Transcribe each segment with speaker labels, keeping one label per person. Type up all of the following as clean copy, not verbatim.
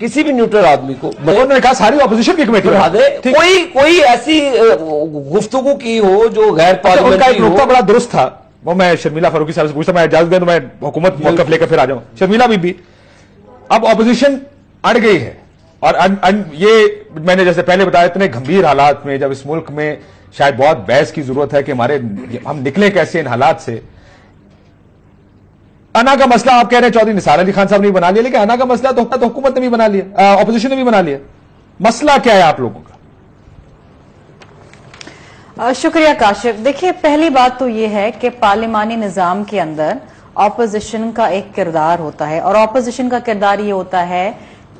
Speaker 1: کسی بھی نیوٹرل آدمی کو
Speaker 2: انہوں نے کہا ساری اپوزیشن کی کمیٹی
Speaker 1: بتا دے، کوئی ایسی گفتگو کی ہو جو غیر پارلیمنٹری ہو.
Speaker 2: نقطہ بڑا درست تھا، وہ میں شرمیلا فاروقی صاحب سے پوچھتا، میں اجازت دیں تو میں حکومت موقف لے کر پھر آ جاؤں. شرمیلا بھی اب اپوزیشن اڑ گئی ہے، اور یہ میں نے جیسے پہلے بتایا اتنے گھمبیر حالات میں جب اس ملک میں شاید بہت بحث کی ضرورت ہے کہ ہم نکلیں کیسے ان حالات سے. انا کا مسئلہ آپ کہہ رہے ہیں چودھری نثار علی خان صاحب نے بنا لیا، لیکن انا کا مسئلہ تو حکومت نے بھی بنا لیا، اپوزیشن نے بھی بنا لیا. مسئلہ کیا ہے آپ لوگوں کا؟
Speaker 3: شکریہ کاشف. دیکھیے پہلی بات تو یہ ہے کہ پارلیمانی نظام کے اندر اپوزیشن کا ایک کردار ہوتا ہے، اور اپوزیشن کا کردار یہ ہوتا ہے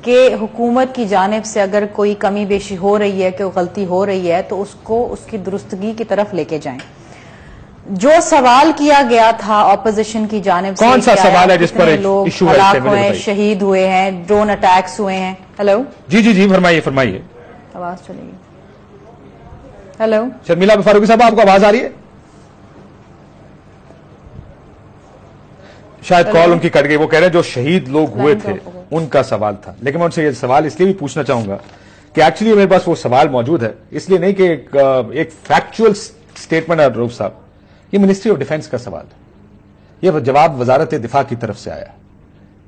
Speaker 3: کہ حکومت کی جانب سے اگر کوئی کمی بیشی ہو رہی ہے، کوئی غلطی ہو رہی ہے تو اس کو اس کی درستگی کی طرف لے کے جائیں. جو سوال کیا گیا تھا اپوزیشن کی جانب سے،
Speaker 2: کون سا سوال ہے جس پر
Speaker 3: لوگ
Speaker 2: ایشو
Speaker 3: ہلاک ہوئے ہیں، شہید ہوئے ہیں، ڈرون اٹیکس ہوئے ہیں. ہیلو
Speaker 2: جی فرمائیے.
Speaker 3: آواز چلے گی. ہیلو
Speaker 2: شرمیلا فاروقی صاحب، آپ کو آواز آ رہی ہے؟ شاید کال ان کی کٹ گئی. وہ کہہ رہے ہیں جو شہید لوگ ہوئے تھے ان کا سوال تھا، لیکن میں ان سے یہ سوال اس لیے بھی پوچھنا چاہوں گا کہ ایکچولی میرے پاس وہ سوال موجود ہے، اس لیے نہیں کہ ایک فیکچوئل سٹیٹمنٹ ہے روف صاحب. یہ منسٹری آف ڈیفنس کا سوال ہے، یہ جواب وزارت دفاع کی طرف سے آیا،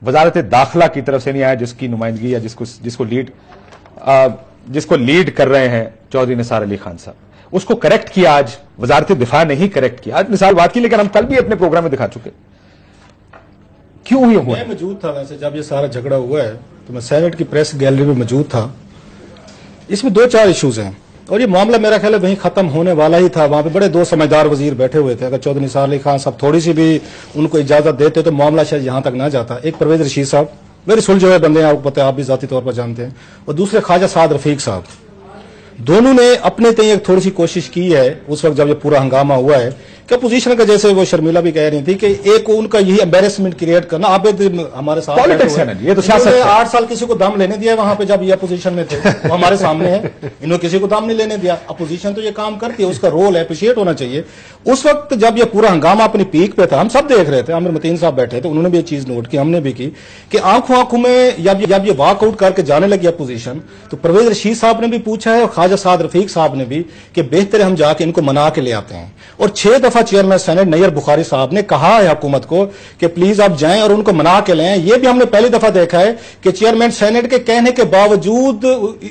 Speaker 2: وزارت داخلہ کی طرف سے نہیں آیا، جس کی نمائندگی یا جس کو لیڈ کر رہے ہیں چودھری نثار علی خان صاحب. اس کو کریکٹ کیا آج وزارت دفاع نے ہی کریکٹ کیا. آج مثال بات کی، لیکن ہم کل بھی اپنے پروگرام میں دکھا چکے. کیوں یہ ہوا؟
Speaker 4: میں موجود تھا ویسے جب یہ سارا جھگڑا ہوا ہے، تو میں سینٹ کی پریس گیلری میں موجود تھا. اس میں 2-4 ایشوز ہیں، اور یہ معاملہ میرا خیال ہے وہیں ختم ہونے والا ہی تھا. وہاں پہ بڑے 2 سمجھدار وزیر بیٹھے ہوئے تھے. اگر چودھری نثار علی خان صاحب تھوڑی سی بھی ان کو اجازت دیتے تو معاملہ شاید یہاں تک نہ جاتا. ایک پرویز رشید صاحب میرے سلجھے ہوئے بندے ہیں، آپ کو پتہ ہے، آپ بھی ذاتی طور پر جانتے ہیں، اور دوسرے خواجہ سعد رفیق صاحب. دونوں نے اپنے تئیں ایک تھوڑی سی کوشش کی ہے اس وقت جب یہ پورا ہنگامہ ہوا ہے کہ اپوزیشن کا، جیسے وہ شرمیلا بھی کہہ رہی تھی کہ ایک ان کا یہی امبیرسمنٹ کریٹ کرنا. آپ ہمارے ساتھ
Speaker 2: پالیٹکس ہے نا، یہ تو سیاست ہے.
Speaker 4: 8 سال کسی کو دم لینے دیا وہاں پہ جب یہ اپوزیشن میں تھے، وہ ہمارے سامنے ہے. انہوں نے کسی کو دم نہیں لینے دیا. اپوزیشن تو یہ کام کرتی ہے، اس کا رول اپریشیٹ ہونا چاہیے. اس وقت جب یہ پورا ہنگامہ اپنی پیک پہ تھا، ہم سب دیکھ رہے تھے. عامر متین صاحب بیٹھے تھے، انہوں نے بھی یہ چیز نوٹ کی، ہم نے بھی کی کہ آنکھوں میں جب یہ واک آؤٹ کر کے جانے لگی اپوزیشن، تو پرویز رشید صاحب نے بھی پوچھا ہے اور خواجہ سعد رفیق صاحب نے بھی کہ بہتر ہے ہم جا کے ان کو منا کے لے آتے ہیں. اور 6 دفعہ چیئرمین سینٹ نیئر بخاری صاحب نے کہا ہے حکومت کو کہ پلیز آپ جائیں اور ان کو منا کے لیں. یہ بھی ہم نے پہلی دفعہ دیکھا ہے کہ چیئرمین سینٹ کے کہنے کے باوجود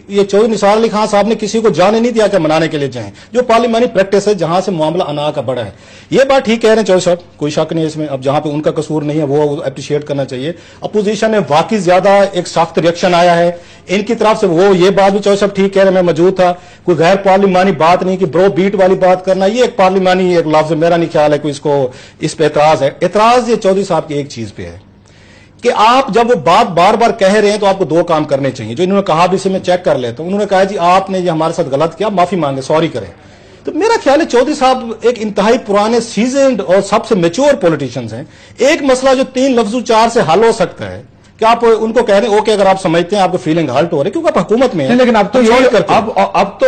Speaker 4: یہ چودھری نثار علی خان صاحب نے کسی کو جانے نہیں دیا کہ منانے کے لیے جائیں، جو پارلیمانی پریکٹس ہے جہاں سے معاملہ انا کا بڑا ہے. یہ بات ٹھیک کہہ رہے ہیں چودھری صاحب، کوئی شک نہیں اس میں. اب جہاں پہ ان کا قصور نہیں ہے وہ اپریشیٹ کرنا چاہیے. اپوزیشن نے واقعی زیادہ ایک سخت ریئیکشن آیا ہے ان کی طرف سے. وہ یہ بات بھی چودھری صاحب ٹھیک کہہ رہے ہیں، میں موجود تھا. کوئی غیر پارلیمانی بات نہیں کہ برو بیٹ والی بات کرنا، یہ ایک پارلیمانی ایک لفظ میرا نہیں خیال ہے کوئی اس پہ اعتراض ہے. اعتراض یہ چودھری صاحب کی ایک چیز پہ ہے کہ آپ جب وہ بات بار بار کہہ رہے ہیں تو آپ کو 2 کام کرنے چاہیے، جو انہوں نے کہا بھی اسے میں چیک کر لیتا ہوں. انہوں نے کہا جی آپ نے یہ ہمارے ساتھ غلط کیا، معافی مانگے، سوری کریں. تو میرا خیال ہے چودھری صاحب ایک انتہائی پرانے سیزنڈ اور سب سے میچور پولیٹیشنز ہیں. ایک مسئلہ جو 3 لفظوں 4 سے حل ہو سکتا ہے کہ آپ ان کو کہہ رہے ہیں اوکے اگر آپ سمجھتے ہیں آپ کو فیلنگ ہرٹ ہو رہی ہے کیونکہ آپ حکومت میں ہیں.
Speaker 2: لیکن اب تو اب تو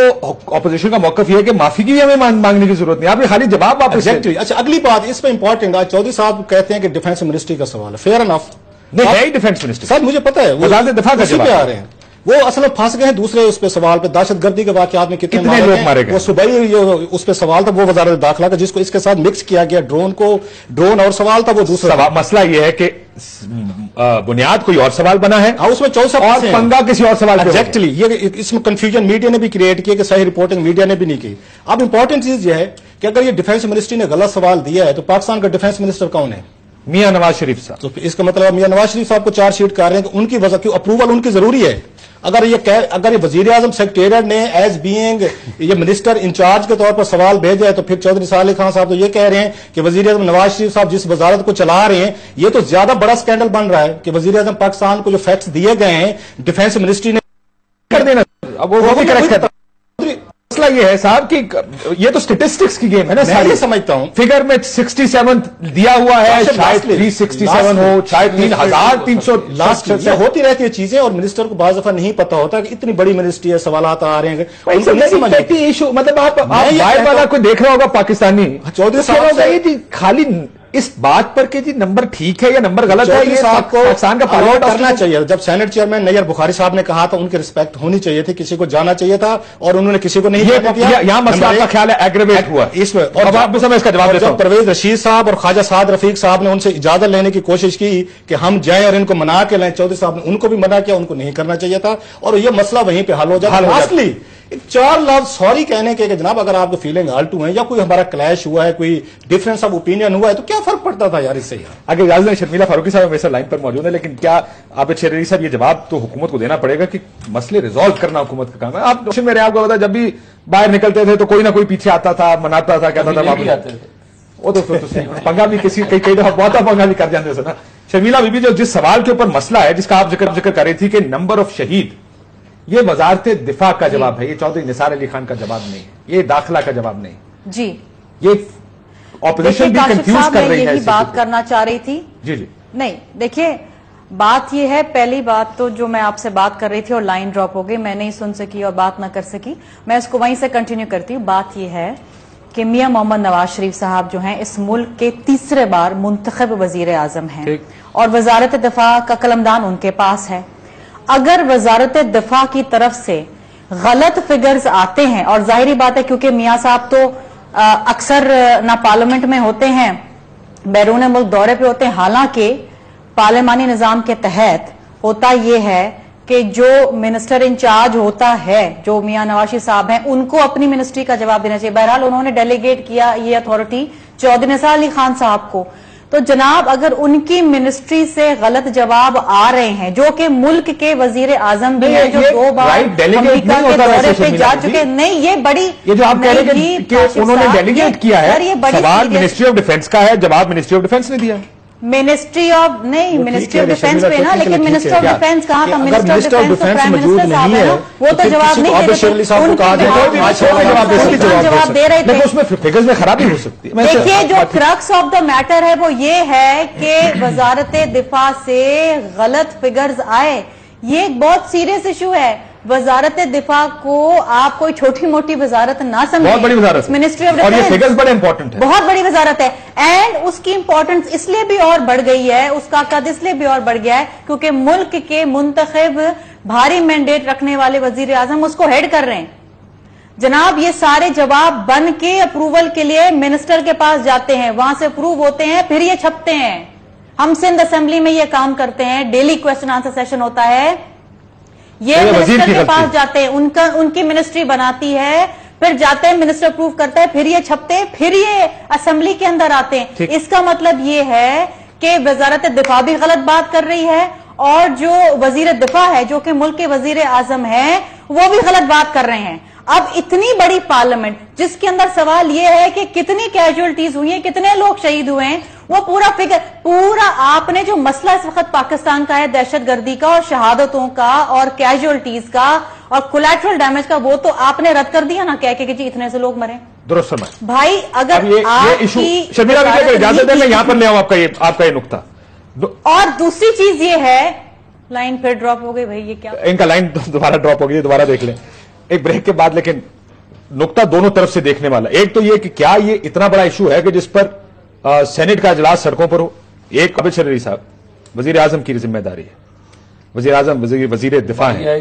Speaker 2: اپوزیشن کا موقف یہ ہے کہ معافی کی ہمیں مانگنے کی ضرورت نہیں، آپ خالی جواب واپس.
Speaker 4: اچھا اگلی بات اس پہ امپورٹنٹ ہے، چودھری صاحب کہتے ہیں کہ ڈیفنس منسٹری کا سوال ہے. فیئر انف
Speaker 2: نہیں ہے ڈیفنس منسٹری
Speaker 4: سر، مجھے پتا ہے
Speaker 2: وزارت دفاع کا
Speaker 4: پہ آ رہے ہیں. وہ اصل میں پھنس گئے ہیں دوسرے اس پہ سوال پہ. دہشت گردی کے واقعات میں کتنے
Speaker 2: لوگ مارے گئے،
Speaker 4: وہ صبح ہی اس پہ سوال تھا وہ وزارت داخلہ کا، جس کو اس کے ساتھ مکس کیا گیا. ڈرون اور سوال تھا وہ دوسرا.
Speaker 2: مسئلہ یہ ہے کہ بنیاد کوئی اور سوال بنا ہے،
Speaker 4: اس میں 64
Speaker 2: اور پنگا کسی اور سوال.
Speaker 4: ایگزیکٹلی یہ اس میں کنفیوژن میڈیا نے بھی کریٹ کیا کہ صحیح رپورٹنگ میڈیا نے بھی نہیں کی. اب امپورٹنٹ چیز یہ ہے کہ اگر یہ ڈیفنس منسٹری نے غلط سوال دیا ہے تو پاکستان کا ڈیفنس منسٹر کون ہے؟
Speaker 2: میاں نواز شریف صاحب.
Speaker 4: تو اس کا مطلب میاں نواز شریف صاحب کو چارج شیٹ کر رہے ہیں کہ ان کی وجہ کی اپروول ان کی ضروری ہے. اگر یہ وزیر اعظم سیکریٹریٹ نے ایز بینگ یہ منسٹر انچارج کے طور پر سوال بھیجا ہے تو پھر چودھری نثار علی خان صاحب تو یہ کہہ رہے ہیں کہ وزیر اعظم نواز شریف صاحب جس وزارت کو چلا رہے ہیں یہ تو زیادہ بڑا سکینڈل بن رہا ہے کہ وزیر اعظم پاکستان کو جو فیکٹس دیے گئے ہیں ڈیفنس منسٹری نے
Speaker 2: کر دینا. اب وہ بھی کریکٹ ہے. مسئلہ یہ ہے صاحب کہ یہ تو سٹیٹسٹکس کی گیم ہے نا.
Speaker 4: میں یہ سمجھتا ہوں
Speaker 2: فگر میں 67 دیا ہوا ہے، شاید 367 ہو، شاید 3300
Speaker 4: لاسٹ ہوتی رہتی ہے چیزیں. اور منسٹر کو بعض دفعہ نہیں پتا ہوتا کہ اتنی بڑی منسٹری ہے، سوالات آ رہے ہیں.
Speaker 2: ایشو مطلب آپ والا کوئی دیکھ رہا ہوگا پاکستانی،
Speaker 4: چودھری صاحب
Speaker 2: خالی اس بات پر کہ جی نمبر ٹھیک ہے یا نمبر غلط ہے، یہ پاکستان کا پارلیمنٹ
Speaker 4: کرنا چاہیے. جب سینٹ چیئرمین نیئر بخاری صاحب نے کہا تھا ان کی رسپیکٹ ہونی چاہیے تھی، کسی کو جانا چاہیے تھا اور انہوں نے کسی کو نہیں جانے دیا.
Speaker 2: یہاں مسئلہ آپ کا خیال ہے ایگریویٹ ہوا
Speaker 4: اس میں.
Speaker 2: اور اب اس کا جواب دیتا ہوں.
Speaker 4: جب پرویز رشید صاحب اور خواجہ سعد رفیق صاحب نے ان سے اجازت لینے کی کوشش کی کہ ہم جائیں اور ان کو منا کے لائیں، چودھری صاحب نے ان کو بھی منع کیا، ان کو نہیں کرنا چاہیے تھا اور یہ مسئلہ وہیں پہ حل ہو جاتا. اصلی 4 لفظ سوری کہنے کے کہ جناب اگر آپ کو فیلنگ آلٹو ہیں یا کوئی ہمارا کلیش ہوا ہے، کوئی ڈفرنس آف اوپینین ہوا ہے تو کیا فرق پڑتا تھا یار اس سے.
Speaker 2: اگر اجازت دیں، شرمیلا فاروقی صاحب میرے لائن پر موجود ہے، لیکن کیا عابد شیر علی صاحب یہ جواب تو حکومت کو دینا پڑے گا کہ مسئلے ریزالو کرنا حکومت کا کام ہے. آپ میرے آپ کو پتا جب بھی باہر نکلتے تھے تو کوئی نہ کوئی پیچھے آتا تھا، مناتا تھا، کہتا تھا وہ تو پنگا بھی کئی دفعہ بہت پنگا بھی کر جاتے تھے نا. شرمیلا بی بی جو جس سوال کے اوپر مسئلہ ہے جس کا آپ ذکر کر رہی تھی کہ نمبر آف شہید، یہ وزارت دفاع کا جواب ہے، یہ چودھری نثار علی خان کا جواب نہیں ہے، یہ داخلہ کا جواب نہیں
Speaker 3: جی.
Speaker 2: یہ اپوزیشن بھی کنفیوز کر رہی ہے.
Speaker 3: یہی بات کرنا چاہ رہی تھی.
Speaker 2: جی جی
Speaker 3: نہیں دیکھیے بات یہ ہے، پہلی بات تو جو میں آپ سے بات کر رہی تھی اور لائن ڈراپ ہو گئی، میں نہیں سن سکی اور بات نہ کر سکی، میں اس کو وہیں سے کنٹینیو کرتی ہوں. بات یہ ہے کہ میاں محمد نواز شریف صاحب جو ہیں اس ملک کے تیسرے بار منتخب وزیر اعظم ہیں اور وزارت دفاع کا قلمدان ان کے پاس ہے. اگر وزارت دفاع کی طرف سے غلط فگرز آتے ہیں، اور ظاہری بات ہے کیونکہ میاں صاحب تو اکثر نہ پارلیمنٹ میں ہوتے ہیں، بیرون ملک دورے پہ ہوتے ہیں، حالانکہ پارلیمانی نظام کے تحت ہوتا یہ ہے کہ جو منسٹر انچارج ہوتا ہے، جو میاں نواز شریف صاحب ہیں، ان کو اپنی منسٹری کا جواب دینا چاہیے. بہرحال انہوں نے ڈیلیگیٹ کیا یہ اتھارٹی چودھری نثار علی خان صاحب کو. تو جناب اگر ان کی منسٹری سے غلط جواب آ رہے ہیں، جو کہ ملک کے وزیر اعظم بھی ہیں، جو 2 بار امریکہ کے دورے پہ جا چکے، نہیں یہ بڑی،
Speaker 2: یہ جو آپ کہہ رہے ہیں کہ انہوں نے ڈیلیگیٹ کیا ہے، سوال منسٹری آف ڈیفنس کا ہے، جواب منسٹری آف ڈیفنس نے دیا.
Speaker 3: منسٹری آف نہیں، منسٹری آف ڈیفنس پہ نا، لیکن منسٹر آف ڈیفنس کہاں تھا؟ منسٹر آف ڈیفنس تو پرائم منسٹر صاحب ہے نا، وہ تو جواب نہیں جواب دے رہے تھے.
Speaker 2: اس میں فگرز میں خرابی ہو سکتی ہے.
Speaker 3: دیکھیے جو کرکس آف دا میٹر ہے وہ یہ ہے کہ وزارت دفاع سے غلط فگرز آئے، یہ ایک بہت سیریس ایشو ہے. وزارت دفاع کو آپ کوئی چھوٹی موٹی وزارت نہ سمجھیں،
Speaker 2: بہت بڑی وزارت،
Speaker 3: منسٹری آف
Speaker 2: اور یہ
Speaker 3: ڈیفنس
Speaker 2: فگرز بڑے امپورٹنٹ ہے،
Speaker 3: بہت بڑی وزارت ہے. اینڈ اس کی امپورٹنس اس لیے بھی اور بڑھ گئی ہے، اس کا قد اس لیے بھی اور بڑھ گیا ہے کیونکہ ملک کے منتخب بھاری مینڈیٹ رکھنے والے وزیر اعظم اس کو ہیڈ کر رہے ہیں. جناب یہ سارے جواب بن کے اپروول کے لیے منسٹر کے پاس جاتے ہیں، وہاں سے اپروو ہوتے ہیں، پھر یہ چھپتے ہیں. ہم سندھ اسمبلی میں یہ کام کرتے ہیں، ڈیلی کوسچن آنسر سیشن ہوتا ہے، یہ منسٹر کے پاس جاتے ہیں، ان کی منسٹری بناتی ہے، پھر جاتے ہیں، منسٹر اپروو کرتا ہے، پھر یہ چھپتے ہیں، پھر یہ اسمبلی کے اندر آتے ہیں. اس کا مطلب یہ ہے کہ وزارت دفاع بھی غلط بات کر رہی ہے اور جو وزیر دفاع ہے جو کہ ملک کے وزیر اعظم ہے وہ بھی غلط بات کر رہے ہیں. اب اتنی بڑی پارلیمنٹ جس کے اندر سوال یہ ہے کہ کتنی کیجولٹیز ہوئی ہیں، کتنے لوگ شہید ہوئے ہیں، وہ پورا فکر، پورا آپ نے جو مسئلہ اس وقت پاکستان کا ہے دہشت گردی کا اور شہادتوں کا اور کیجولٹیز کا اور کولیٹرل ڈیمیج کا، وہ تو آپ نے رد کر دیا نا کہہ کے کہ جی اتنے سے لوگ مرے.
Speaker 2: درست فرمایا
Speaker 3: بھائی. اگر
Speaker 2: یہ ایشو شرمیلا بی بی اجازت دیں میں یہاں پر لے آؤں آپ کا یہ نقطہ.
Speaker 3: اور دوسری چیز یہ ہے، لائن پھر ڈراپ ہو گئی بھائی، یہ کیا
Speaker 2: ان کا لائن دوبارہ ڈراپ ہو گئی، دوبارہ دیکھ لیں ایک بریک کے بعد. لیکن نقطہ دونوں طرف سے دیکھنے والا، ایک تو یہ کہ کیا یہ اتنا بڑا ایشو ہے کہ جس پر سینٹ کا اجلاس سڑکوں پر ہو. ایک عابد شیر علی صاحب وزیر اعظم کی ذمہ داری ہے، وزیر اعظم وزیر دفاع ہے،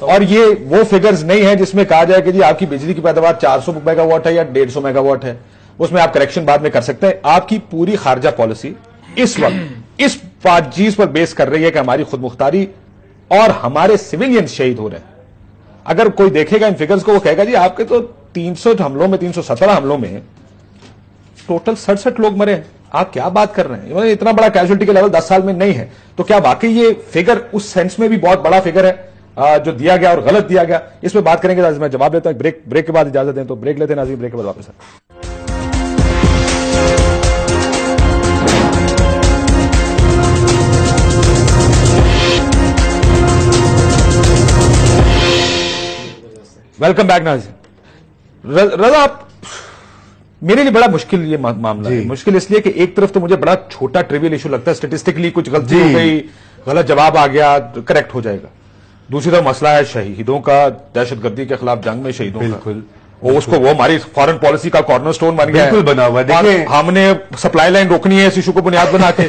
Speaker 2: اور یہ وہ فگرز نہیں ہے جس میں کہا جائے کہ جی آپ کی بجلی کی پیداوار 400 میگا واٹ ہے یا 150 میگا واٹ ہے، اس میں آپ کریکشن بعد میں کر سکتے ہیں. آپ کی پوری خارجہ پالیسی اس وقت اس چیز پر بیس کر رہی ہے کہ ہماری خود مختاری اور ہمارے سویلین شہید ہو رہے ہیں. اگر کوئی دیکھے گا ان فگرز کو وہ کہے گا جی آپ کے تو 300 حملوں میں 317 حملوں میں ٹوٹل 67 لوگ مرے ہیں، آپ کیا بات کر رہے ہیں؟ اتنا بڑا کیجولٹی کا لیول 10 سال میں نہیں ہے. تو کیا واقعی یہ فگر اس سینس میں بھی بہت بڑا فگر ہے جو دیا گیا اور غلط دیا گیا؟ اس پہ بات کریں گے. میں جواب دیتا ہوں بریک کے بعد اجازت دیں تو بریک لیتے ہیں ناظرین، بریک کے بعد واپس آتے ہیں. ویلکم بیک ناظرین. رضا میرے لیے بڑا مشکل یہ معاملہ ہے. مشکل اس لیے کہ ایک طرف تو مجھے بڑا چھوٹا ٹریویل ایشو لگتا ہے، اسٹیٹسٹکلی کچھ غلطی ہو گئی، غلط جواب آ گیا، کریکٹ ہو جائے گا. دوسری طرف مسئلہ ہے شہیدوں کا، دہشت گردی کے خلاف جنگ میں شہیدوں کا. اس کو وہ ہماری فارن پالیسی کا کارنر سٹون بن گیا ہے,
Speaker 5: بالکل بنا ہوا ہے. دیکھیں
Speaker 2: ہم نے سپلائی لائن روکنی ہے اس ایشو کو بنیاد بنا کے.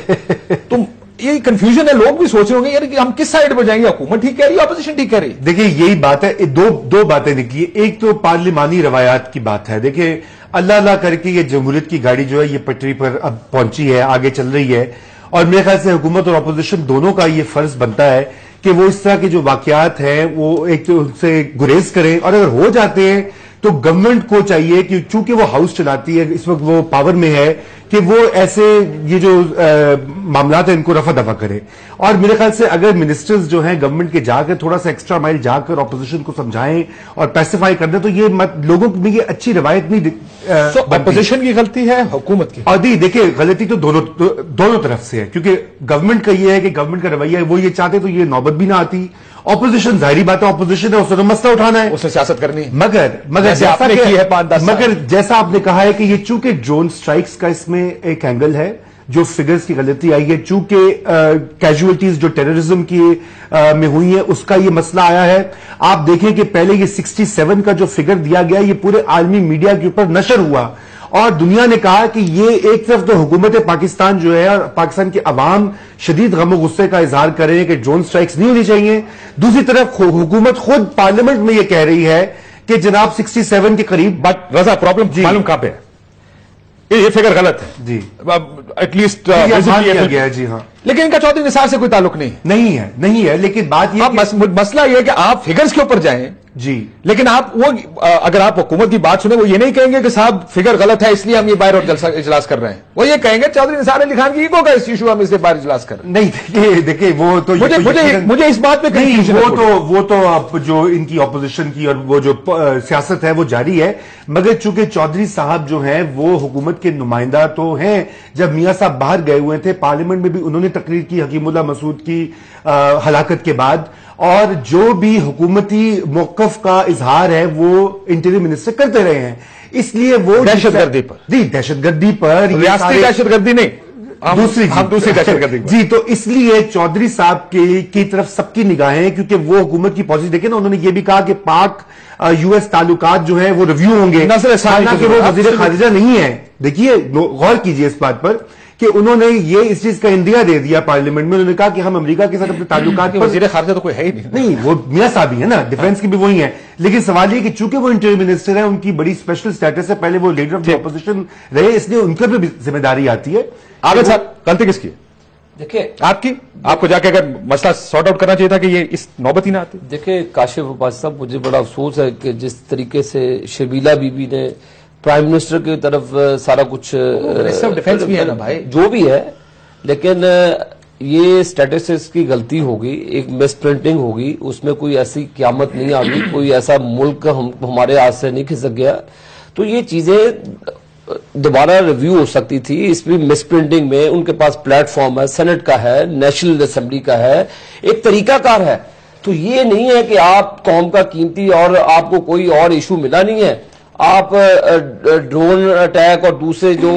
Speaker 2: تم یہ کنفیوژن ہے, لوگ بھی سوچ رہے ہوں گے یار کہ ہم کس سائڈ پہ جائیں گے, حکومت ٹھیک کہہ رہی ہے اپوزیشن ٹھیک کہہ رہی ہے.
Speaker 5: دیکھیں یہی بات ہے, دو باتیں نکلی. ایک تو پارلیمانی روایات کی بات ہے. دیکھیں اللہ کر کے یہ جمہوریت کی گاڑی جو ہے یہ پٹری پر اب پہنچی ہے, آگے چل رہی ہے, اور میرے خیال سے حکومت اور اپوزیشن دونوں کا یہ فرض بنتا ہے کہ وہ اس طرح کے جو واقعات ہیں وہ ایک تو ان سے گریز کریں, اور اگر ہو جاتے ہیں تو گورنمنٹ کو چاہیے کہ چونکہ وہ ہاؤس چلاتی ہے, اس وقت وہ پاور میں ہے, کہ وہ ایسے یہ جو معاملات ہیں ان کو رفع دفع کرے. اور میرے خیال سے اگر منسٹرز جو ہیں گورنمنٹ کے جا کر تھوڑا سا ایکسٹرا مائل جا کر اپوزیشن کو سمجھائیں اور پیسیفائی کر دیں تو یہ لوگوں میں یہ اچھی روایت نہیں.
Speaker 2: اپوزیشن کی غلطی ہے حکومت کی؟
Speaker 5: اور دیکھیں غلطی تو دونوں طرف سے ہے, کیونکہ گورنمنٹ کا یہ ہے کہ گورنمنٹ کا رویہ ہے, وہ یہ چاہتے تو یہ نوبت بھی نہ آتی. اپوزیشن ظاہری بات ہے, اپوزیشن ہے, اس نے مسئلہ اٹھانا ہے,
Speaker 2: اس نے سیاست کرنی ہے.
Speaker 5: مگر جیسا آپ نے کہا ہے کہ یہ چونکہ ڈرون سٹرائکس کا اس میں ایک اینگل ہے, جو فگرز کی غلطی آئی ہے, چونکہ کیجولٹیز جو ٹیررزم کی میں ہوئی ہیں اس کا یہ مسئلہ آیا ہے. آپ دیکھیں کہ پہلے یہ 67 کا جو فگر دیا گیا یہ پورے عالمی میڈیا کے اوپر نشر ہوا, اور دنیا نے کہا کہ یہ ایک طرف تو حکومت پاکستان جو ہے اور پاکستان کے عوام شدید غم و غصے کا اظہار کر رہے ہیں کہ ڈرون سٹرائکس نہیں ہونی چاہیے, دوسری طرف حکومت خود پارلیمنٹ میں یہ کہہ رہی ہے کہ جناب 67 کے قریب.
Speaker 2: بٹ رضا پرابلم معلوم کہاں پہ ہے, یہ فگر غلط ہے
Speaker 5: جی,
Speaker 2: ایٹ لیسٹ
Speaker 5: گیا ہے. جی ہاں,
Speaker 2: لیکن ان کا چودھری نثار سے کوئی تعلق نہیں
Speaker 5: ہے. لیکن بات یہ
Speaker 2: مسئلہ یہ ہے کہ آپ فگرز کے اوپر جائیں
Speaker 5: جی,
Speaker 2: لیکن آپ وہ اگر آپ حکومت کی بات سنیں وہ یہ نہیں کہیں گے کہ صاحب فگر غلط ہے اس لیے ہم یہ باہر اور اجلاس کر رہے ہیں. وہ یہ کہیں گے چودھری نثار علی خان کی ایگو کا اس ایشو ہم اس سے باہر اجلاس کر رہے ہیں.
Speaker 5: نہیں دیکھیں وہ تو
Speaker 2: مجھے اس بات پہ
Speaker 5: وہ تو اب جو ان کی اپوزیشن کی اور وہ جو سیاست ہے وہ جاری ہے, مگر چونکہ چودھری صاحب جو ہیں وہ حکومت کے نمائندہ تو ہیں. جب میاں صاحب باہر گئے ہوئے تھے پارلیمنٹ میں بھی انہوں نے تقریر کی حکیم اللہ مسعود کی ہلاکت کے بعد, اور جو بھی حکومتی موقف کا اظہار ہے وہ انٹیریئر منسٹر کرتے رہے ہیں. اس لیے وہ
Speaker 2: دہشت گردی پر
Speaker 5: دہشت گردی پر
Speaker 2: ریاستی دہشت گردی نہیں, دوسری دہشت گردی
Speaker 5: جی, تو اس لیے چودھری صاحب کی طرف سب کی نگاہیں, کیونکہ وہ حکومت کی پالیسی دیکھیں نا, انہوں نے یہ بھی کہا کہ پاک یو ایس تعلقات جو ہیں وہ ریویو ہوں گے, حالانکہ وہ وزیر خارجہ نہیں ہے. دیکھیے غور کیجئے اس بات پر کہ انہوں نے یہ اس چیز کا اندیا دے دیا پارلیمنٹ میں, انہوں نے کہا کہ ہم امریکہ کے ساتھ اپنے تعلقات
Speaker 2: وزیر خارجہ تو کوئی ہے ہی
Speaker 5: نہیں, وہ میاں صاحب ہی ہے نا, ڈیفنس کی بھی وہی ہیں. لیکن سوال یہ کہ چونکہ وہ انٹیریئر منسٹر ہیں, ان کی بڑی اسپیشل سٹیٹس ہے, پہلے وہ لیڈر آف دی اپوزیشن رہے, اس لیے ان پر بھی ذمہ داری آتی ہے.
Speaker 2: عابد صاحب غلطی کس کی ہے؟
Speaker 1: دیکھیں
Speaker 2: آپ کو جا کے اگر مسئلہ سارٹ آؤٹ کرنا چاہیے تھا کہ یہ اس نوبت ہی نہ آتی.
Speaker 1: دیکھیں کاشف عباسی صاحب, مجھے بڑا افسوس ہے کہ جس طریقے سے شبیلا بی بی نے پرائم منسٹر کی طرف سارا کچھ
Speaker 2: ڈیفنس بھی ہے نا بھائی,
Speaker 1: جو بھی ہے, لیکن یہ اسٹیٹسٹکس کی غلطی ہوگی, ایک مس پرنٹنگ ہوگی, اس میں کوئی ایسی قیامت نہیں آ گئی, کوئی ایسا ملک ہمارے ہاتھ سے نہیں کھسک گیا. تو یہ چیزیں دوبارہ ریویو ہو سکتی تھی. اس میں مس پرنٹنگ میں ان کے پاس پلیٹ فارم ہے, سینٹ کا ہے, نیشنل اسمبلی کا ہے, ایک طریقہ کار ہے. تو یہ نہیں ہے کہ آپ قوم کا قیمتی اور آپ کو کوئی اور ایشو ملا نہیں ہے, آپ ڈرون اٹیک اور دوسرے جو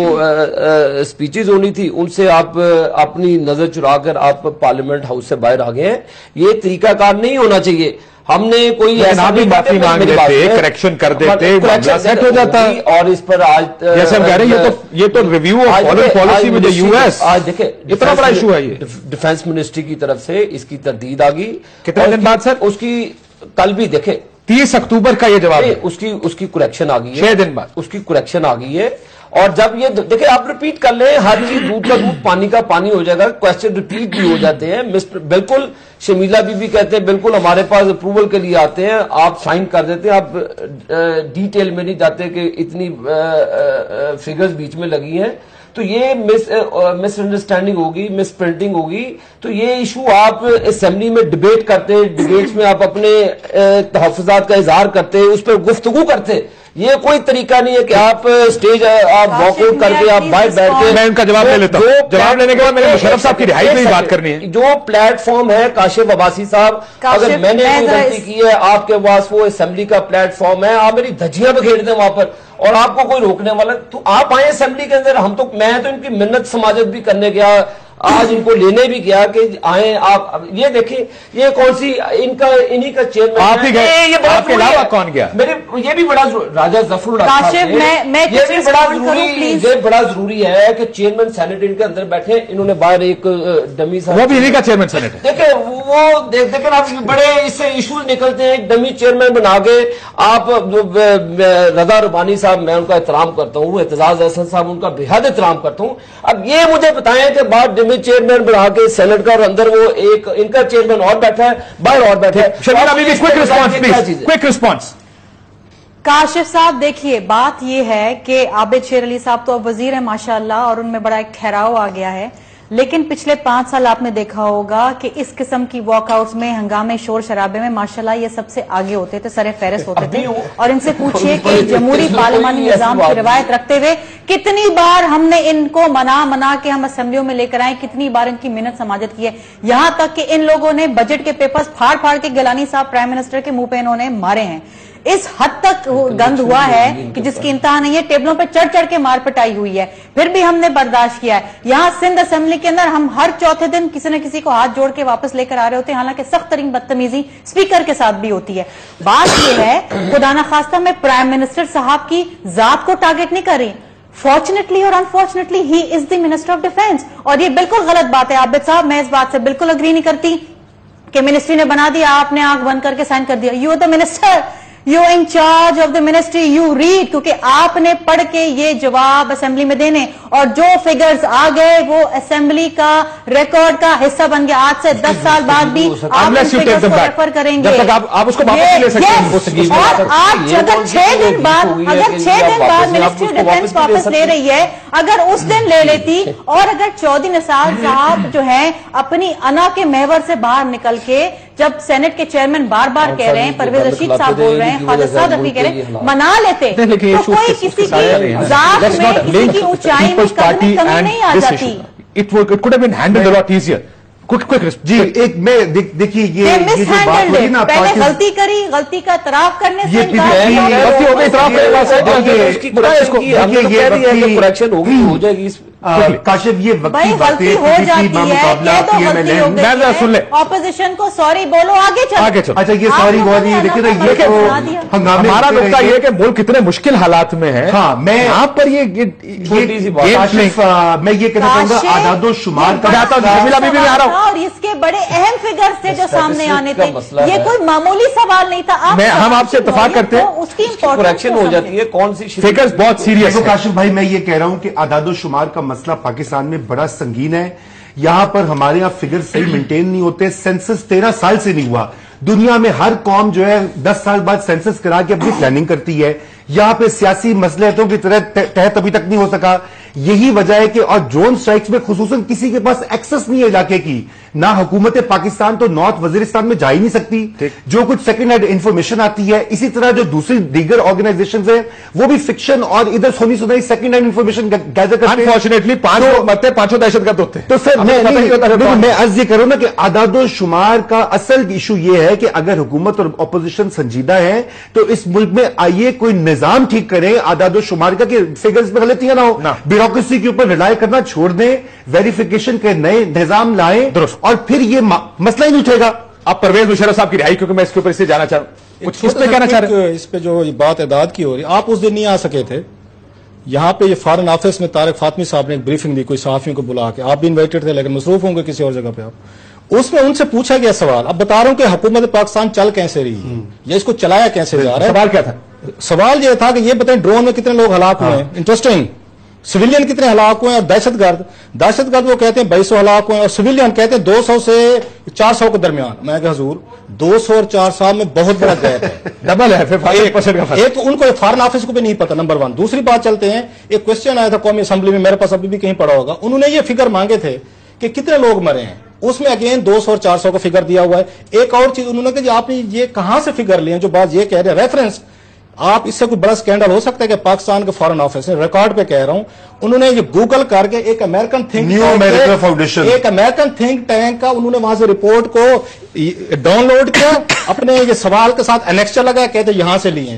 Speaker 1: سپیچز ہونی تھی ان سے آپ اپنی نظر چرا کر آپ پارلیمنٹ ہاؤس سے باہر آ گئے ہیں. یہ طریقہ کار نہیں ہونا چاہیے. ہم نے کوئی ایسا بھی
Speaker 2: معافی مانگ لیتے, کریکشن کر دیتے, سیٹ ہو جاتا.
Speaker 1: اور اس پر آج
Speaker 2: جیسے ہم کہہ رہے ہیں یہ تو ریویو آف فارن پالیسی میں جو یو ایس,
Speaker 1: آج دیکھیں
Speaker 2: اتنا بڑا ایشو ہے, یہ
Speaker 1: ڈیفنس منسٹری کی طرف سے اس کی تردید آ گئی.
Speaker 2: کتنے دن بعد سر؟
Speaker 1: اس کی کل بھی دیکھیں
Speaker 2: 30 اکتوبر کا یہ جواب ہے,
Speaker 1: اس کی کریکشن آ گئی ہے,
Speaker 2: 6 دن بعد
Speaker 1: اس کی کریکشن آ گئی ہے. اور جب یہ دیکھیں آپ ریپیٹ کر لیں, ہر چیز دودھ کا دودھ پانی کا پانی ہو جائے گا, کوشچن ریپیٹ بھی ہو جاتے ہیں. بالکل شمیلا بی بی کہتے ہیں بالکل ہمارے پاس اپروول کے لیے آتے ہیں, آپ سائن کر دیتے ہیں, آپ ڈیٹیل میں نہیں جاتے کہ اتنی فگرز بیچ میں لگی ہیں. تو یہ مس انڈرسٹینڈنگ ہوگی, مس پرنٹنگ ہوگی. تو یہ ایشو آپ اسمبلی میں ڈبیٹ کرتے, ڈبیٹس میں آپ اپنے تحفظات کا اظہار کرتے, اس پر گفتگو کرتے. یہ کوئی طریقہ نہیں ہے کہ آپ اسٹیج آپ واک آؤٹ کر کے آپ باہر بیٹھ کے.
Speaker 2: میں ان کا جواب لے لیتا ہوں, جواب لینے کے بعد میں نے مشرف صاحب کی رہائی پہ بات کرنی ہے.
Speaker 1: جو پلیٹ فارم ہے کاشف عباسی صاحب, اگر میں نے کوئی غلطی کی ہے, آپ کے پاس وہ اسمبلی کا پلیٹ فارم ہے, آپ میری دھجیاں بکھیر دیں وہاں پر اور آپ کو کوئی روکنے والا, تو آپ آئیں اسمبلی کے اندر. میں تو ان کی منت سماجت بھی کرنے گیا, آج ان کو لینے بھی گیا کہ آئیں آپ یہ دیکھیں یہ کون سی انہی کا چیئرمین
Speaker 2: آپ ہی گئے آپ کے علاوہ کون گیا
Speaker 1: یہ بھی بڑا راجہ ظفر اللہ یہ بڑا ضروری ہے کہ چیئرمین سینٹ ان کے اندر بیٹھے انہوں نے باہر ایک ڈمی
Speaker 2: وہ بھی انہی کا چیئرمین سینٹ ہے
Speaker 1: دیکھیں وہ دیکھیں آپ بڑے اس سے ایشوز نکلتے ہیں ڈمی چیئرمین بنا کے آپ رضا ربانی صاحب میں ان کا احترام کرتا ہوں اعتزاز احسن صاحب ان کا بے حد احترام کرتا ہوں اب یہ مجھے بتائیں کہ باہر ڈمی چیئرمین بنا کے سینٹ کا اور اندر وہ ایک ان کا چیئرمین اور بیٹھا ہے باہر اور بیٹھا ہے
Speaker 2: شرمیلا ابھی بھی quick response please quick response
Speaker 3: Kashif صاحب دیکھیے بات یہ ہے کہ عابد شیر علی صاحب تو اب وزیر ہیں ماشاءاللہ اور ان میں بڑا ایک ٹھہراؤ آ گیا ہے لیکن پچھلے 5 سال آپ نے دیکھا ہوگا کہ اس قسم کی واک آؤٹس میں ہنگامے شور شرابے میں ماشاءاللہ یہ سب سے آگے ہوتے تھے سر فہرست ہوتے تھے اور ان سے پوچھئے کہ جمہوری پارلیمانی نظام کی روایت رکھتے ہوئے کتنی بار ہم نے ان کو منا کے ہم اسمبلیوں میں لے کر آئے کتنی بار ان کی محنت سماجت کی ہے یہاں تک کہ ان لوگوں نے بجٹ کے پیپرز پھاڑ کے گیلانی صاحب پرائم منسٹر کے منہ پہ انہوں نے مارے ہیں اس حد تک گند ہوا ہے کہ جس کی انتہا نہیں ہے ٹیبلوں پہ چڑھ کے مار پٹائی ہوئی ہے پھر بھی ہم نے برداشت کیا ہے یہاں سندھ اسمبلی کے اندر ہم ہر چوتھے دن کسی نہ کسی کو ہاتھ جوڑ کے واپس لے کر آ رہے ہوتے ہیں حالانکہ سخت ترین بدتمیزی اسپیکر کے ساتھ بھی ہوتی ہے بات یہ ہے خدا نخواستہ میں پرائم منسٹر صاحب کی ذات کو ٹارگٹ نہیں کر رہی فارچونیٹلی اور unfortunately he is the minister of defence اور یہ بالکل غلط بات ہے عابد صاحب میں اس بات سے بالکل اگری نہیں کرتی کہ منسٹری نے بنا دیا آپ نے آنکھ بند کر کے سائن کر دیا you are the minister you in charge of the ministry you read کیونکہ آپ نے پڑھ کے یہ جواب اسمبلی میں دینے اور جو فگرز آ گئے وہ اسمبلی کا ریکارڈ کا حصہ بن گیا آج سے 10 سال بعد بھی آپ ان فگرز کو ریفر کریں گے اور آج اگر 6 دن بعد منسٹری ڈیفینس واپس لے رہی ہے اگر اس دن لے لیتی اور اگر چودھری نثار صاحب جو ہیں اپنی انا کے محور سے باہر نکل کے جب سینٹ کے چیئرمین بار بار کہہ رہے ہیں پرویز رشید صاحب بول رہے ہیں خواجہ صاحب رفیع کہہ رہے ہیں منا لیتے تو کوئی کسی کی ذات میں کسی کی اونچائی میں کمی نہیں آ جاتی
Speaker 2: It could have been handled a lot easier.
Speaker 5: جی ایک میں دیکھیے یہ
Speaker 3: مس ہینڈلڈ نا پہلے غلطی کری غلطی کا اعتراف کرنے سے
Speaker 1: کریکشن ہو جائے گی
Speaker 5: کاشف یہ
Speaker 3: غلطی ہو جاتی ہے اپوزیشن کو سوری بولو آگے چلو
Speaker 5: اچھا یہ سوری بولی دیکھیے
Speaker 2: ہمارا نقطہ یہ کہ ملک کتنے مشکل حالات میں ہے
Speaker 5: ہاں میں
Speaker 2: یہاں پر یہ
Speaker 5: میں یہ کہنا چاہوں گا اعداد و شمار کا
Speaker 3: اور اس کے بڑے اہم فگرز تھے جو سامنے آنے تھے یہ کوئی معمولی سوال نہیں تھا
Speaker 2: ہم آپ سے اتفاق کرتے ہیں
Speaker 3: اس کی
Speaker 1: کریکشن ہو جاتی ہے کون سی
Speaker 2: فگرز بہت سیریس ہے
Speaker 5: کاشف بھائی میں یہ کہہ رہا ہوں کہ اعداد و شمار کا مسئلہ پاکستان میں بڑا سنگین ہے یہاں پر ہمارے یہاں فگر صحیح مینٹین نہیں ہوتے سینسس 13 سال سے نہیں ہوا دنیا میں ہر قوم جو ہے 10 سال بعد سینسس کرا کے اپنی پلاننگ کرتی ہے یہاں پہ سیاسی مصلحتوں کی طرح تحت ابھی تک نہیں ہو سکا یہی وجہ ہے کہ اور ڈرون سٹرائکس میں خصوصاً کسی کے پاس ایکسس نہیں ہے علاقے کی نہ حکومت پاکستان تو نارتھ وزیرستان میں جا ہی نہیں سکتی جو کچھ سیکنڈ ہینڈ انفارمیشن آتی ہے اسی طرح جو دوسری دیگر آرگنائزیشنز ہیں وہ بھی فکشن اور ادھر سونی سنائی سیکنڈ ہینڈ انفارمیشن گیدر کرتے ہیں
Speaker 2: انفارچونیٹلی 5 لوگ مرتے 5 دہشت گرد ہوتے ہیں
Speaker 5: تو سر میں عرض یہ کروں نا کہ اعداد و شمار کا اصل ایشو یہ ہے کہ اگر حکومت اور اپوزیشن سنجیدہ ہے تو اس ملک میں آئیے کوئی نظام ٹھیک کریں اعداد و شمار کا کہ فگرز میں غلطیاں نہ ہو بیوروکریسی کے اوپر ریلائی کرنا چھوڑ دیں ویریفیکیشن کے نئے نظام لائیں اور پھر یہ مسئلہ ہی نہیں اٹھے گا
Speaker 2: اب پرویز مشرف صاحب کی رہائی کیونکہ میں اس کے اوپر اس سے جانا چاہوں کچھ اس پہ کہنا چاہ رہے
Speaker 4: ہیں اس پہ جو بات اعداد کی ہو رہی آپ اس دن نہیں آ سکے تھے یہاں پہ یہ فارن آفس میں طارق فاطمی صاحب نے ایک بریفنگ دی کوئی صحافیوں کو بلا کے آپ بھی انوائٹڈ تھے لیکن مصروف ہوں گے کسی اور جگہ پہ آپ اس میں ان سے پوچھا گیا سوال اب بتا رہا ہوں کہ حکومت پاکستان چل کیسے رہی ہے یا اس کو چلایا کیسے جا رہا ہے
Speaker 2: سوال کیا تھا
Speaker 4: سوال یہ تھا کہ یہ بتائیں ڈرون میں کتنے لوگ ہلاک ہوئے ہیں انٹرسٹنگ سویلین کتنے ہلاک ہوئے ہیں اور دہشت گرد وہ کہتے ہیں 2200 ہلاک ہوئے ہیں اور سویلین کہتے ہیں 200 سے 400 کے درمیان میں کہ حضور 200 اور 400 میں بہت بڑا گیپ ہے
Speaker 2: ڈبل ہے
Speaker 4: ایک ان کو فارن آفس کو بھی نہیں پتا نمبر 1 دوسری بات چلتے ہیں ایک کوشچن آیا تھا قومی اسمبلی میں میرے پاس ابھی بھی کہیں پڑا ہوگا انہوں نے یہ فگر مانگے تھے کہ کتنے لوگ مرے ہیں اس میں اگین 200 اور 400 کا فگر دیا ہوا ہے ایک اور چیز انہوں نے کہ آپ نے یہ کہاں سے فگر لیے جو بات یہ کہہ رہے ہیں ریفرنس آپ اس سے کوئی بڑا سکینڈل ہو سکتا ہے کہ پاکستان کے فارن آفس نے ریکارڈ پہ کہہ رہا ہوں انہوں نے یہ گوگل کر کے ایک امریکن تھنک ٹینک کا انہوں نے وہاں سے رپورٹ کو ڈاؤن لوڈ کیا اپنے یہ سوال کے ساتھ انیکسچر لگایا کہتے یہاں سے لیے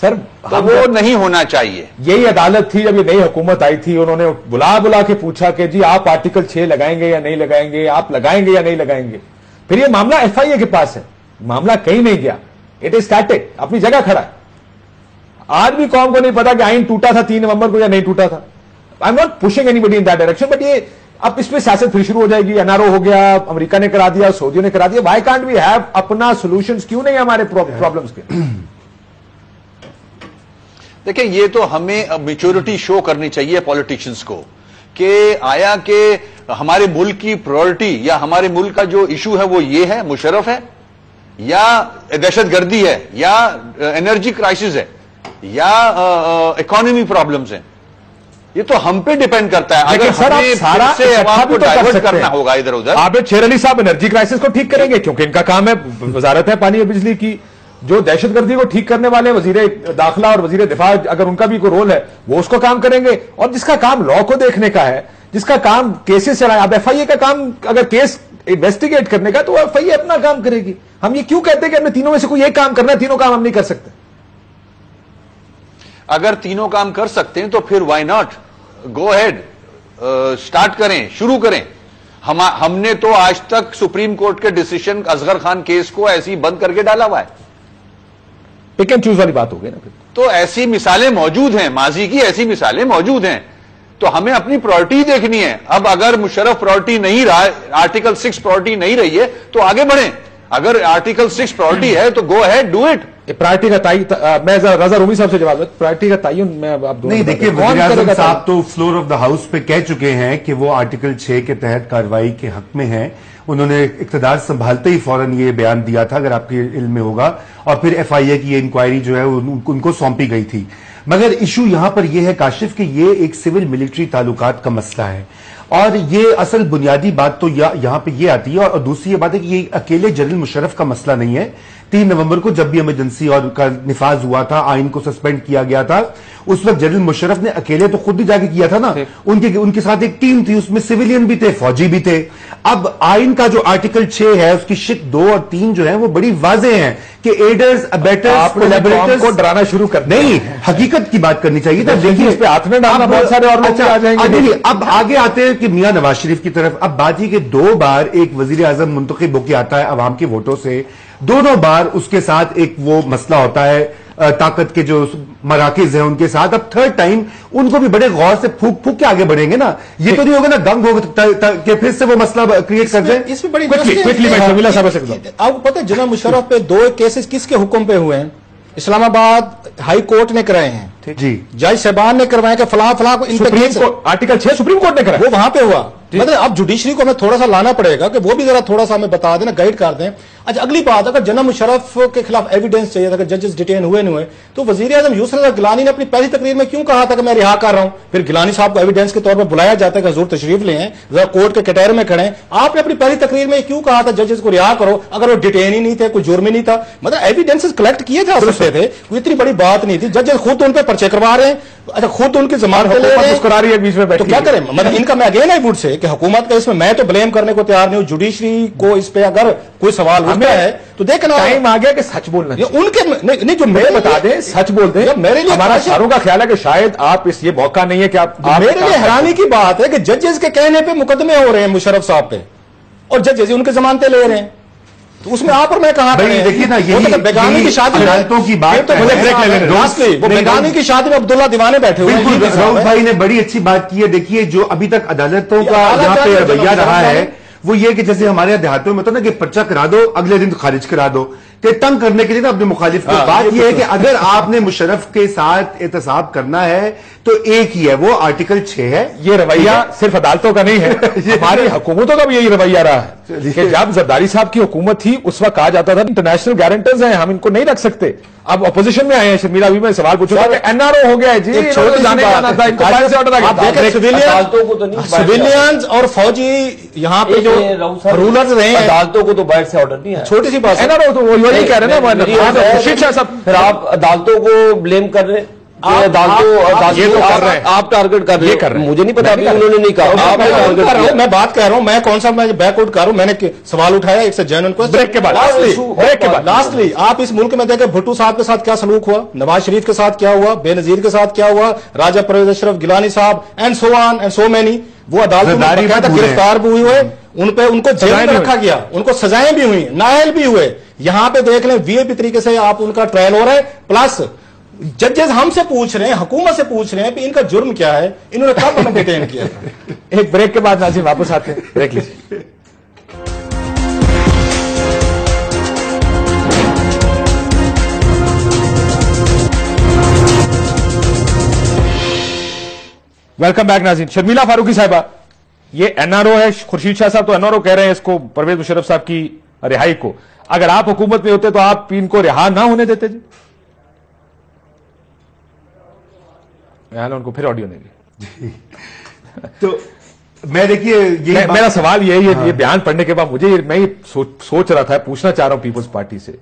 Speaker 2: سر
Speaker 6: تو وہ نہیں ہونا چاہیے.
Speaker 2: یہی عدالت تھی جب یہ نئی حکومت آئی تھی, انہوں نے بلا کے پوچھا کہ جی آپ آرٹیکل 6 لگائیں گے یا نہیں لگائیں گے, آپ لگائیں گے یا نہیں لگائیں گے. پھر یہ معاملہ FIA کے پاس ہے, معاملہ کہیں نہیں گیا, اٹ از اسٹیٹک, اپنی جگہ کھڑا ہے. آج بھی قوم کو نہیں پتا کہ آئین ٹوٹا تھا 3 نومبر کو یا نہیں ٹوٹا تھا. I am not pushing anybody in that direction, but یہ اب اس پہ سیاست پھر شروع ہو جائے گی. NRO ہو گیا, امریکہ نے کرا دیا, سعودیوں نے کرا دیا. وائی کانٹ وی ہیو اپنا سولوشنز کیوں نہیں ہمارے پرابلمس کے؟
Speaker 6: دیکھیں یہ تو ہمیں میچورٹی شو کرنی چاہیے پالیٹیشنز کو کہ آیا کہ ہمارے ملک کی پرائورٹی یا ہمارے ملک کا جو ایشو ہے وہ یہ ہے, مشرف ہے, یا دہشت گردی ہے, یا انرجی کرائسس ہے, یا اکانومی پرابلمز ہیں. یہ تو ہم پہ ڈیپینڈ کرتا ہے. اگر ہمیں پھر سے عوام کو ڈائیورٹ کرنا ہوگا ادھر ادھر.
Speaker 2: عابد شیر علی صاحب انرجی کرائسس کو ٹھیک کریں گے کیونکہ ان کا کام ہے, وزارت ہے پانی اور بجلی کی. جو دہشت گردی کو ٹھیک کرنے والے وزیر داخلہ اور وزیر دفاع, اگر ان کا بھی کوئی رول ہے وہ اس کو کام کریں گے. اور جس کا کام لا کو دیکھنے کا ہے, جس کا کام کیسز چلائے, اب FIA کا کام اگر کیس انویسٹیگیٹ کرنے کا تو FIA اپنا کام کرے گی. ہم یہ کیوں کہتے ہیں کہ ہم نے تینوں میں سے کوئی ایک کام کرنا ہے, تینوں کام ہم نہیں کر سکتے؟
Speaker 6: اگر تینوں کام کر سکتے ہیں تو پھر why not, go ahead, start کریں, شروع کریں. ہم نے تو آج تک سپریم کورٹ کے ڈیسیشن اصغر خان کیس کو ایسے ہی بند کر کے ڈالا ہوا ہے.
Speaker 2: پک اینڈ چوز والی بات ہو گئی نا.
Speaker 6: تو ایسی مثالیں موجود ہیں, ماضی کی ایسی مثالیں موجود ہیں. تو ہمیں اپنی پرائورٹی دیکھنی ہے. اب اگر مشرف پرائورٹی نہیں رہا, آرٹیکل 6 پرائورٹی نہیں رہی ہے تو آگے بڑھیں. اگر آرٹیکل 6 پرائورٹی ہے تو گو ہیڈ, ڈو اٹ.
Speaker 2: پرائورٹی کا تعین, میں رضا رومی صاحب سے جواب دوں, پرائورٹی کا تعین میں آپ
Speaker 5: نہیں, دیکھیے وزیر اعظم صاحب تو فلور آف دا ہاؤس پہ کہہ چکے ہیں کہ وہ آرٹیکل 6 کے تحت کارروائی کے حق میں ہیں. انہوں نے اقتدار سنبھالتے ہی فوراً یہ بیان دیا تھا, اگر آپ کے علم میں ہوگا, اور پھر FIA کی یہ انکوائری جو ہے ان کو سونپی گئی تھی. مگر ایشو یہاں پر یہ ہے کاشف کہ یہ ایک سول ملٹری تعلقات کا مسئلہ ہے, اور یہ اصل بنیادی بات تو یہاں پہ یہ آتی ہے. اور دوسری یہ بات ہے کہ یہ اکیلے جنرل مشرف کا مسئلہ نہیں ہے. 3 نومبر کو جب بھی ایمرجنسی اور کا نفاذ ہوا تھا, آئین کو سسپینڈ کیا گیا تھا, اس وقت جنرل مشرف نے اکیلے تو خود بھی جا کے کیا تھا نا, ان کے ساتھ ایک ٹیم تھی, اس میں سویلین بھی تھے, فوجی بھی تھے. اب آئین کا جو آرٹیکل 6 ہے اس کی شق 2 اور 3 جو ہے وہ بڑی واضح ہیں کہ ایڈرز, ابیٹرز,
Speaker 2: کولیبریٹرز کو ڈرانا شروع کر
Speaker 5: نہیں, حقیقت کی بات کرنی چاہیے تھا.
Speaker 2: دیکھیے اس پہ ہاتھ میں ڈالنا بہت سارے اور لوگ آ جائیں گے.
Speaker 5: اب آگے آتے ہیں کہ میاں نواز شریف کی طرف. اب بات یہ کہ 2 بار ایک وزیر اعظم منتخب ہو کے آتا ہے عوام کے ووٹوں سے, دونوں بار اس کے ساتھ ایک وہ مسئلہ ہوتا ہے طاقت کے جو مراکز ہیں ان کے ساتھ. اب 3rd ٹائم ان کو بھی بڑے غور سے پھونک کے آگے بڑھیں گے نا. یہ تو نہیں ہوگا نا گنگ ہوگا کہ پھر سے وہ مسئلہ کریٹ کر دیں.
Speaker 4: اس میں بڑی آپ کو پتہ ہے جناب مشرف پہ 2 کیسز کس کے حکم پہ ہوئے ہیں؟ اسلام آباد ہائی کورٹ نے کرائے ہیں,
Speaker 5: جی,
Speaker 4: جج صاحبان نے کروائے کہ فلاں کو ان پہ
Speaker 2: آرٹیکل 6 سپریم کورٹ نے کرایا,
Speaker 4: وہ وہاں پہ ہوا. مطلب اب جوڈیشری کو ہمیں تھوڑا سا لانا پڑے گا کہ وہ بھی ذرا تھوڑا سا ہمیں بتا دیں نا, گائیڈ کر دیں. اچھا اگلی بات, اگر جناب مشرف کے خلاف ایویڈنس چاہیے تھا, اگر ججز ڈیٹین ہوئے نہیں ہوئے, تو وزیر اعظم یوسف رضا گیلانی نے اپنی پہلی تقریر میں کیوں کہا تھا کہ میں رہا کر رہا ہوں؟ پھر گیلانی صاحب کو ایویڈنس کے طور پر بلایا جاتا ہے کہ حضور تشریف لے ہیں, ذرا کورٹ کے کٹہرے میں کھڑے ہیں. آپ نے اپنی پہلی تقریر میں کیوں کہا تھا ججز کو رہا کرو اگر وہ ڈیٹین ہی نہیں تھے, کوئی جرم ہی نہیں تھا؟ مطلب ایویڈنس کلیکٹ کیے تھے, سکتے تھے, کوئی اتنی بڑی بات نہیں تھی. ججز خود ان پہ پرچے کروا رہے ہیں, اچھا خود ان کی ضمانت لے رہے ہیں, تو کیا کریں؟ مطلب ان کا میں اگین ایوڈ سے کہ حکومت کا اس میں تو بلیم کرنے کو تیار نہیں ہوں. جوڈیشری کو اس پہ اگر کوئی سوال ہوتا ہے تو دیکھنا
Speaker 2: ٹائم آ گیا کہ سچ بولنا,
Speaker 4: ان کے نہیں جو
Speaker 2: میرے بتا دیں, سچ بول دیں.
Speaker 4: میرے لیے
Speaker 2: ہمارا ساروں کا خیال ہے کہ شاید آپ اس یہ موقع نہیں ہے کہ آپ,
Speaker 4: میرے لیے حیرانی کی بات ہے کہ ججز کے کہنے پہ مقدمے ہو رہے ہیں مشرف صاحب پہ, اور ججز ان کے ضمانتیں لے رہے ہیں. تو اس میں آپ اور میں کہاں
Speaker 5: دیکھیے نا, یہ
Speaker 4: بیگانی کی شادی
Speaker 5: عدالتوں کی بات,
Speaker 4: بیگانی کی شادی میں عبداللہ دیوانے بیٹھے ہوئے.
Speaker 5: راؤل بھائی نے بڑی اچھی بات کی ہے. دیکھیے جو ابھی تک عدالتوں کا یہاں پہ رویہ رہا ہے وہ یہ کہ جیسے ہمارے یہاں دیہاتوں میں ہوتا نا کہ پرچہ کرا دو اگلے دن خارج کرا دو, کہ تنگ کرنے کے لیے نا اپنے مخالف کو. بات یہ ہے کہ اگر آپ نے مشرف کے ساتھ احتساب کرنا ہے تو ایک ہی ہے, وہ آرٹیکل 6 ہے.
Speaker 2: یہ رویہ صرف عدالتوں کا نہیں ہے, ہماری حکومتوں کا بھی یہی رویہ رہا ہے کہ جب زرداری صاحب کی حکومت تھی اس وقت کہا جاتا تھا انٹرنیشنل گارنٹرز ہیں, ہم ان کو نہیں رکھ سکتے. اب اپوزیشن میں آئے ہیں, شرمیلا بھی میں سوال پوچھوں گا کہ NRO ہو گیا ہے جی,
Speaker 4: سویلینز اور فوجی یہاں پہ جو رولرز رہے ہیں,
Speaker 1: عدالتوں کو تو باہر سے آرڈر نہیں ہے.
Speaker 4: چھوٹی سی بات
Speaker 2: NRO تو وہی کہہ رہے ہیں نا,
Speaker 1: پھر آپ عدالتوں کو بلیم کر رہے ہیں. آپ ٹارگیٹ کر رہے ہیں, مجھے نہیں پتا انہوں نے نہیں کہا.
Speaker 4: میں بات کہہ رہا ہوں, میں کون سا میں بیک آؤٹ کر رہا ہوں, میں نے سوال اٹھایا ایک سے جنرل کو.
Speaker 2: بریک کے بعد
Speaker 4: لاسٹلی آپ اس ملک میں دیکھیں بھٹو صاحب کے ساتھ کیا سلوک ہوا, نواز شریف کے ساتھ کیا ہوا, بے نظیر کے ساتھ کیا ہوا, راجہ پرویز اشرف گیلانی صاحب and so on and so many, وہ عدالتوں میں گرفتار بھی ہوئے, ان کو جیل میں رکھا گیا, ان کو سزائیں بھی ہوئی, نائل بھی ہوئے. یہاں پہ دیکھ لیں وی آئی پی طریقے سے آپ ان کا ٹرائل ہو رہا ہے. پلس ججز ہم سے پوچھ رہے ہیں, حکومت سے پوچھ رہے ہیں کہ ان کا جرم کیا ہے, انہوں نے کب ہمیں ڈیٹین کیا.
Speaker 2: ایک بریک کے بعد ناظرین واپس آتے ہیں, بریک لیجیے. ویلکم بیک ناظرین. شرمیلا فاروقی صاحبہ, یہ این آر او ہے, خورشید شاہ صاحب تو این آر او کہہ رہے ہیں اس کو, پرویز مشرف صاحب کی رہائی کو. اگر آپ حکومت میں ہوتے تو آپ ان کو رہا نہ ہونے دیتے جی؟ ان کو پھر آڈیو نہیں.
Speaker 5: تو میں دیکھیے
Speaker 2: میرا سوال یہ بیان پڑھنے کے بعد مجھے میں یہ سوچ رہا تھا, پوچھنا چاہ رہا ہوں پیپلز پارٹی سے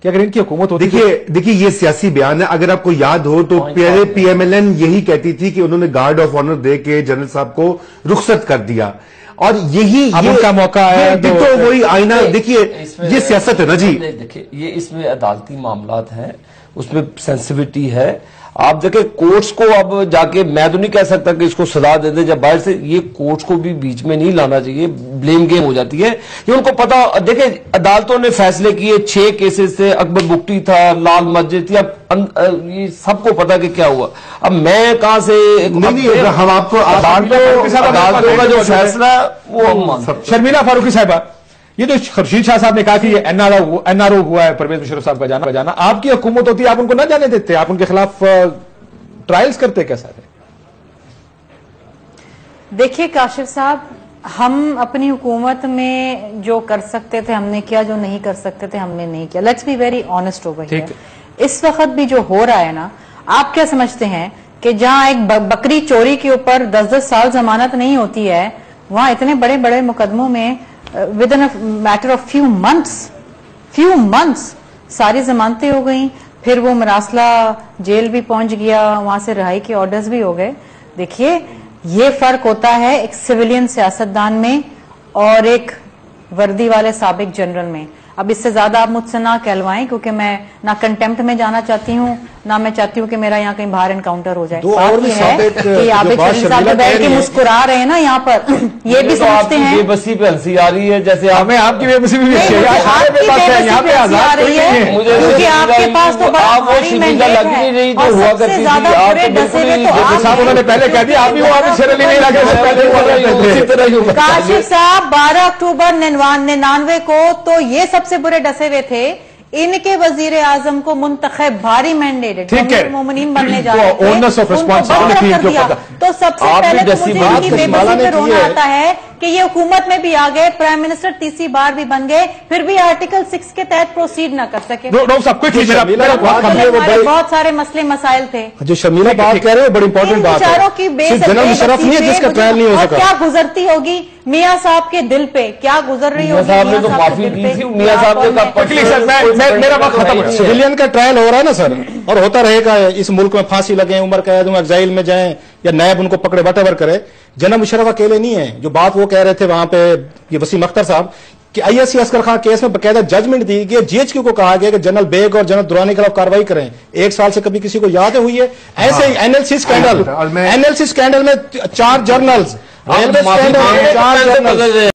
Speaker 2: کہ اگر ان کی حکومت ہوتی.
Speaker 5: دیکھیے یہ سیاسی بیان ہے. اگر آپ کو یاد ہو تو پہلے پی ایم ایل این یہی کہتی تھی کہ انہوں نے گارڈ آف آنر دے کے جنرل صاحب کو رخصت کر دیا, اور یہی
Speaker 2: ان کا موقع ہے
Speaker 5: تو وہی آئینہ. دیکھیے یہ سیاست ہے نا جی.
Speaker 1: دیکھیے یہ اس میں عدالتی معاملات ہیں, اس میں سینسیٹیوٹی ہے. آپ دیکھیں کورٹس کو اب جا کے میں تو نہیں کہہ سکتا کہ اس کو سزا دے دیں جب باہر سے, یہ کورٹس کو بھی بیچ میں نہیں لانا چاہیے, بلیم گیم ہو جاتی ہے. یہ ان کو پتا, دیکھیں عدالتوں نے فیصلے کیے 6 کیسز سے, اکبر بگٹی تھا, لال مسجد تھی, اب یہ سب کو پتا کہ کیا ہوا. اب میں کہاں سے
Speaker 5: ہم آپ کو
Speaker 1: عدالتوں کا جو فیصلہ وہ.
Speaker 2: شرمیلا فاروقی صاحبہ, یہ جو خورشید شاہ صاحب نے کہا کہ یہ این آر او ہوا ہے پرویز مشرف صاحب کا جانا, آپ کی حکومت ہوتی ہے آپ ان کو نہ جانے دیتے, آپ ان کے خلاف ٹرائلز کرتے کیسا ہے؟
Speaker 3: دیکھیے کاشف صاحب, ہم اپنی حکومت میں جو کر سکتے تھے ہم نے کیا, جو نہیں کر سکتے تھے ہم نے نہیں کیا. Let's be very honest over here. اس وقت بھی جو ہو رہا ہے نا, آپ کیا سمجھتے ہیں کہ جہاں ایک بکری چوری کے اوپر 10-10 سال ضمانت نہیں ہوتی ہے, وہاں اتنے بڑے بڑے مقدموں میں within a matter of few months ساری ضمانتیں ہو گئیں, پھر وہ مراسلہ جیل بھی پہنچ گیا, وہاں سے رہائی کے آرڈرز بھی ہو گئے. دیکھیے یہ فرق ہوتا ہے ایک سویلین سیاستدان میں اور ایک وردی والے سابق جنرل میں. اب اس سے زیادہ آپ مجھ سے نہ کہلوائیں, کیونکہ میں نہ کنٹمپٹ میں جانا چاہتی ہوں, نہ میں چاہتی ہوں کہ میرا یہاں کہیں باہر انکاؤنٹر ہو جائے. بات یہ ہے کہ آپ ایک شریف صاحب جو بیٹھ کے مسکرا رہے ہیں نا یہاں پر, یہ بھی سمجھتے ہیں
Speaker 1: بے بسی پہ ہنسی آ رہی ہے, جیسے
Speaker 2: ہمیں آپ کی بے بسی بھی
Speaker 3: کیونکہ آپ کے پاس تو بڑی مینڈیٹ ہے, اور سب سے زیادہ برے ڈسے ہوئے تو آپ.
Speaker 2: انہوں نے پہلے کہہ دیا, آپ بھی وہاں پہ شرلی نہیں لگے.
Speaker 3: کاشف صاحب 12 اکتوبر 99 کو تو یہ سب سے برے ڈسے ہوئے تھے, ان کے وزیر اعظم کو منتخب بھاری مینڈیٹ مومنین بننے جا رہے تھے, ان کو برطرف کر دیا. تو سب سے پہلے تو مجھے ان کی بے بسی پہ رونا آتا ہے کہ یہ حکومت میں بھی آ گئے, پرائم منسٹر تیسری بار بھی بن گئے, پھر بھی آرٹیکل 6 کے تحت پروسیڈ نہ کر سکے. بہت سارے مسئلے مسائل تھے
Speaker 4: جو شرمیلا بات کہہ رہے ہیں, بڑی امپورٹنٹ بات ہے. جنرل مشرف نہیں ہے جس کا ٹرائل نہیں ہو سکا.
Speaker 3: کیا گزرتی ہوگی میاں صاحب کے دل پہ, کیا گزر رہی ہوگی
Speaker 1: میاں صاحب.
Speaker 2: میرا وقت ختم ہے.
Speaker 4: سویلین کا ٹرائل ہو رہا ہے نا سر, اور ہوتا رہے گا. اس ملک میں پھانسی لگے, عمر قید میں, ایگزائل میں جائیں یا نیب ان کو پکڑے وٹ ایور کرے. جنرل مشرف اکیلے نہیں ہیں. جو بات وہ کہہ رہے تھے وہاں پہ یہ وسیم اختر صاحب کہ I S C Asghar Khan case میں باقاعدہ ججمنٹ دی گئی, جی ایچ کیو کو کہا گیا کہ جنرل بیگ اور جنرل درانی کے خلاف کاروائی کریں. 1 سال سے کبھی کسی کو یاد ہوئی ہے؟ ایسے ہی این ایل سی اسکینڈل میں 4 جرنلز, ریلوے اسکینڈل 4 جرنلز